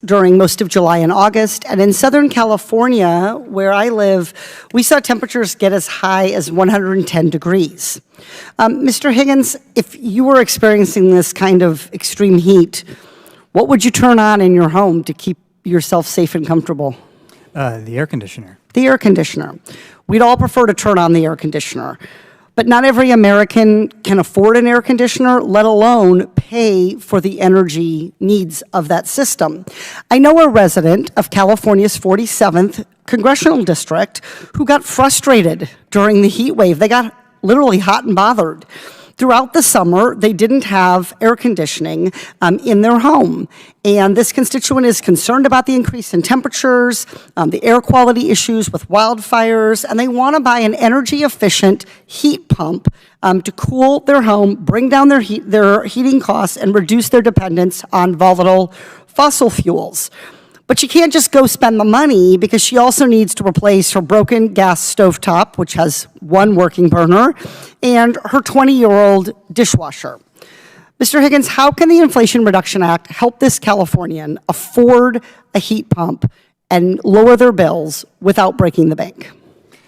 during most of July and August. And in Southern California, where I live, we saw temperatures get as high as 110 degrees. Mr. Higgins, if you were experiencing this kind of extreme heat, what would you turn on in your home to keep yourself safe and comfortable? The air conditioner. The air conditioner. We'd all prefer to turn on the air conditioner. But not every American can afford an air conditioner, let alone pay for the energy needs of that system. I know a resident of California's 47th congressional district who got frustrated during the heat wave. They got literally hot and bothered. Throughout the summer, they didn't have air conditioning in their home. And this constituent is concerned about the increase in temperatures, the air quality issues with wildfires, and they want to buy an energy-efficient heat pump to cool their home, bring down their heating costs, and reduce their dependence on volatile fossil fuels. But she can't just go spend the money because she also needs to replace her broken gas stovetop, which has one working burner, and her 20-year-old dishwasher. Mr. Higgins, how can the Inflation Reduction Act help this Californian afford a heat pump and lower their bills without breaking the bank?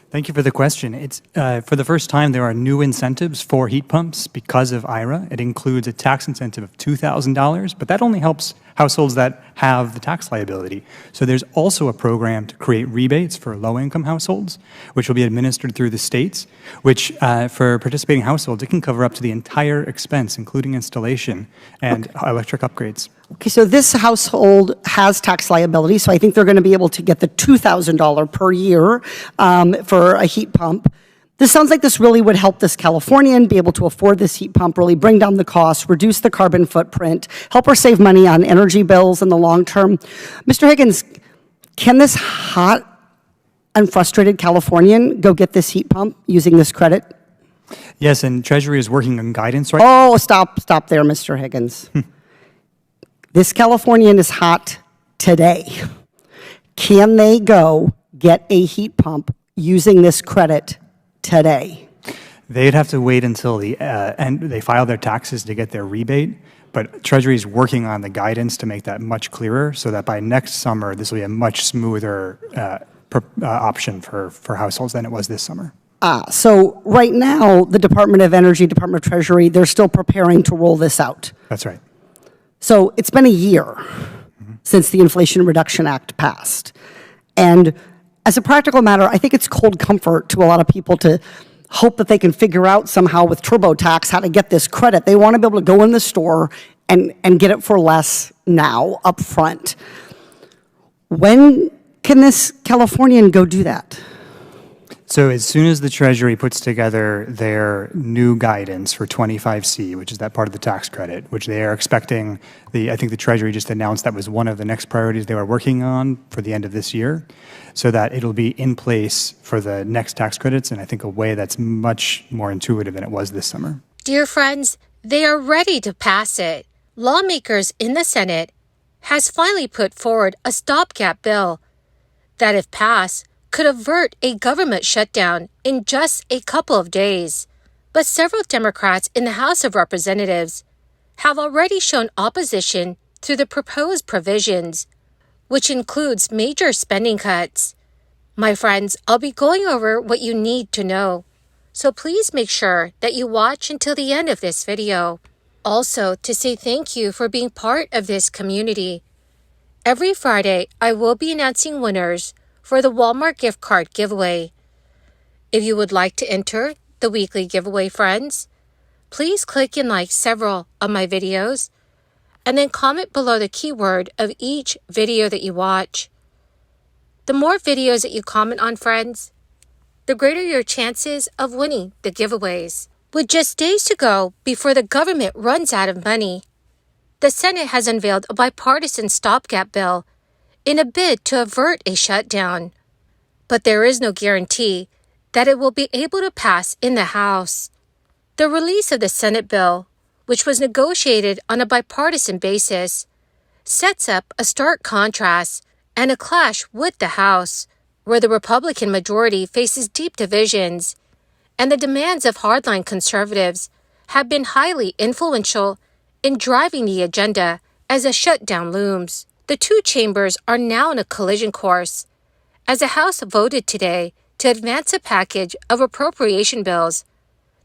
Thank you for the question. It's for the first time, there are new incentives for heat pumps because of IRA. It includes a tax incentive of $2,000, but that only helps households that have the tax liability. So there's also a program to create rebates for low-income households, which will be administered through the states, which for participating households, it can cover up to the entire expense, including installation and electric upgrades. Okay, so this household has tax liability, so I think they're going to be able to get the $2,000 per year for a heat pump. This sounds like this really would help this Californian be able to afford this heat pump, really bring down the cost, reduce the carbon footprint, help her save money on energy bills in the long term. Mr. Higgins, can this hot and frustrated Californian go get this heat pump using this credit? Yes, and Treasury is working on guidance right now. Oh, stop there, Mr. Higgins. This Californian is hot today. Can they go get a heat pump using this credit today? They'd have to wait until the end. They file their taxes to get their rebate, but Treasury is working on the guidance to make that much clearer so that by next summer, this will be a much smoother option for households than it was this summer. So right now, the Department of Energy, Department of Treasury, they're still preparing to roll this out. That's right. So it's been a year since the Inflation Reduction Act passed. And as a practical matter, I think it's cold comfort to a lot of people to hope that they can figure out somehow with TurboTax how to get this credit. They want to be able to go in the store and get it for less now, up front. When can this Californian go do that? So as soon as the Treasury puts together their new guidance for 25C, which is that part of the tax credit, which they are expecting, I think the Treasury just announced that was one of the next priorities they were working on for the end of this year, so that it'll be in place for the next tax credits in, I think, a way that's much more intuitive than it was this summer. Dear friends, they are ready to pass it. Lawmakers in the Senate has finally put forward a stopgap bill that, if passed, could avert a government shutdown in just a couple of days. But several Democrats in the House of Representatives have already shown opposition to the proposed provisions, which includes major spending cuts. My friends, I'll be going over what you need to know, so please make sure that you watch until the end of this video. Also, to say thank you for being part of this community. Every Friday, I will be announcing winners for the Walmart gift card giveaway. If you would like to enter the weekly giveaway, friends, please click and like several of my videos, and then comment below the keyword of each video that you watch. The more videos that you comment on, friends, the greater your chances of winning the giveaways. With just days to go before the government runs out of money, the Senate has unveiled a bipartisan stopgap bill in a bid to avert a shutdown. But there is no guarantee that it will be able to pass in the House. The release of the Senate bill, which was negotiated on a bipartisan basis, sets up a stark contrast and a clash with the House, where the Republican majority faces deep divisions, and the demands of hardline conservatives have been highly influential in driving the agenda as a shutdown looms. The two chambers are now in a collision course, as the House voted today to advance a package of appropriation bills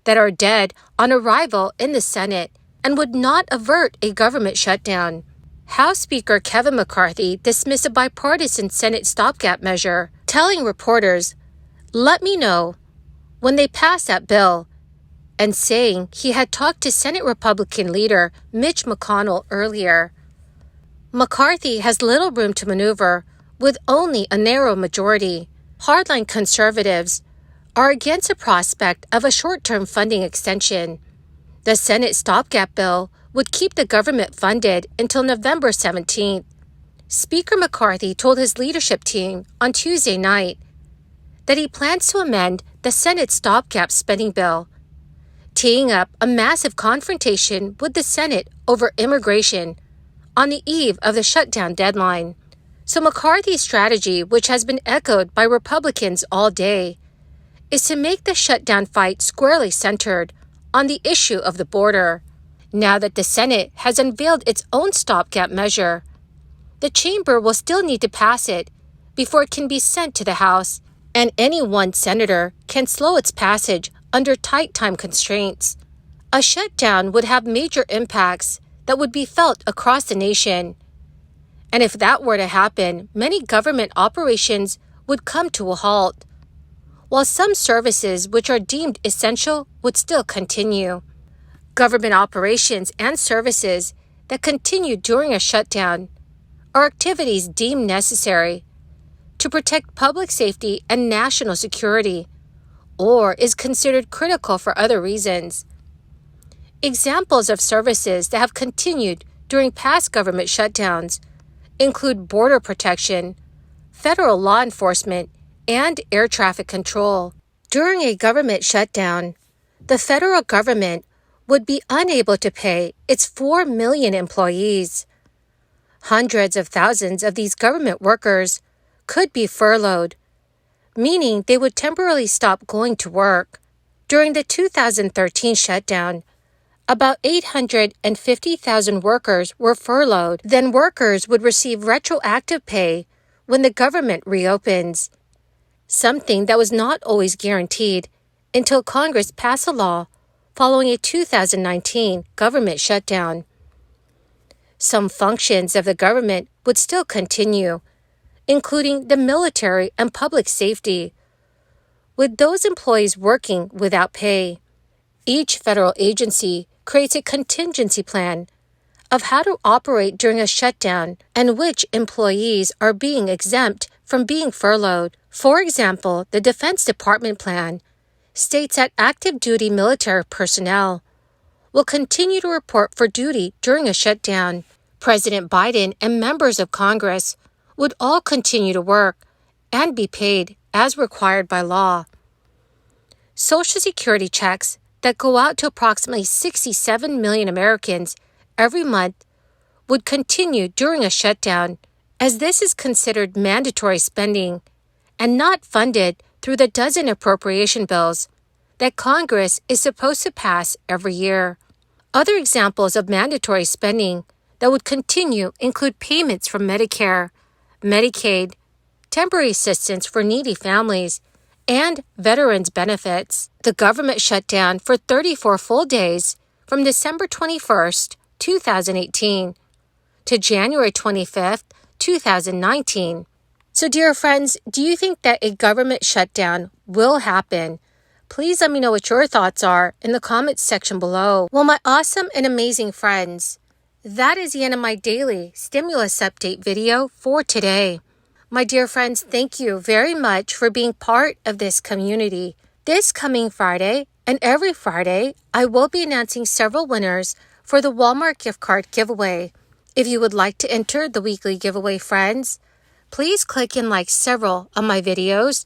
that are dead on arrival in the Senate and would not avert a government shutdown. House Speaker Kevin McCarthy dismissed a bipartisan Senate stopgap measure, telling reporters, "Let me know when they pass that bill," and saying he had talked to Senate Republican leader Mitch McConnell earlier. McCarthy has little room to maneuver with only a narrow majority. Hardline conservatives are against the prospect of a short-term funding extension. The Senate stopgap bill would keep the government funded until November 17th. Speaker McCarthy told his leadership team on Tuesday night that he plans to amend the Senate stopgap spending bill, teeing up a massive confrontation with the Senate over immigration on the eve of the shutdown deadline. So McCarthy's strategy, which has been echoed by Republicans all day, is to make the shutdown fight squarely centered on the issue of the border. Now that the Senate has unveiled its own stopgap measure, the chamber will still need to pass it before it can be sent to the House, and any one senator can slow its passage under tight time constraints. A shutdown would have major impacts that would be felt across the nation. And if that were to happen, many government operations would come to a halt, while some services which are deemed essential would still continue. Government operations and services that continue during a shutdown are activities deemed necessary to protect public safety and national security, or is considered critical for other reasons. Examples of services that have continued during past government shutdowns include border protection, federal law enforcement, and air traffic control. During a government shutdown, the federal government would be unable to pay its 4 million employees. Hundreds of thousands of these government workers could be furloughed, meaning they would temporarily stop going to work. During the 2013 shutdown, about 850,000 workers were furloughed. Then workers would receive retroactive pay when the government reopens, something that was not always guaranteed until Congress passed a law following a 2019 government shutdown. Some functions of the government would still continue, including the military and public safety, with those employees working without pay. Each federal agency creates a contingency plan of how to operate during a shutdown and which employees are being exempt from being furloughed. For example, the Defense Department plan states that active duty military personnel will continue to report for duty during a shutdown. President Biden and members of Congress would all continue to work and be paid as required by law. Social Security checks that go out to approximately 67 million Americans every month would continue during a shutdown, as this is considered mandatory spending and not funded through the dozen appropriation bills that Congress is supposed to pass every year. Other examples of mandatory spending that would continue include payments from Medicare, Medicaid, temporary assistance for needy families, and veterans benefits. The government shut down for 34 full days from December 21st, 2018 to January 25th, 2019. So dear friends, do you think that a government shutdown will happen? Please let me know what your thoughts are in the comments section below. Well, my awesome and amazing friends, that is the end of my daily stimulus update video for today. My dear friends, thank you very much for being part of this community. This coming Friday and every Friday, I will be announcing several winners for the Walmart gift card giveaway. If you would like to enter the weekly giveaway, friends, please click and like several of my videos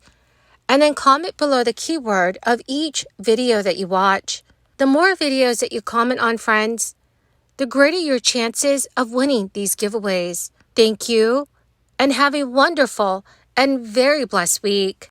and then comment below the keyword of each video that you watch. The more videos that you comment on, friends, the greater your chances of winning these giveaways. Thank you, and have a wonderful and very blessed week.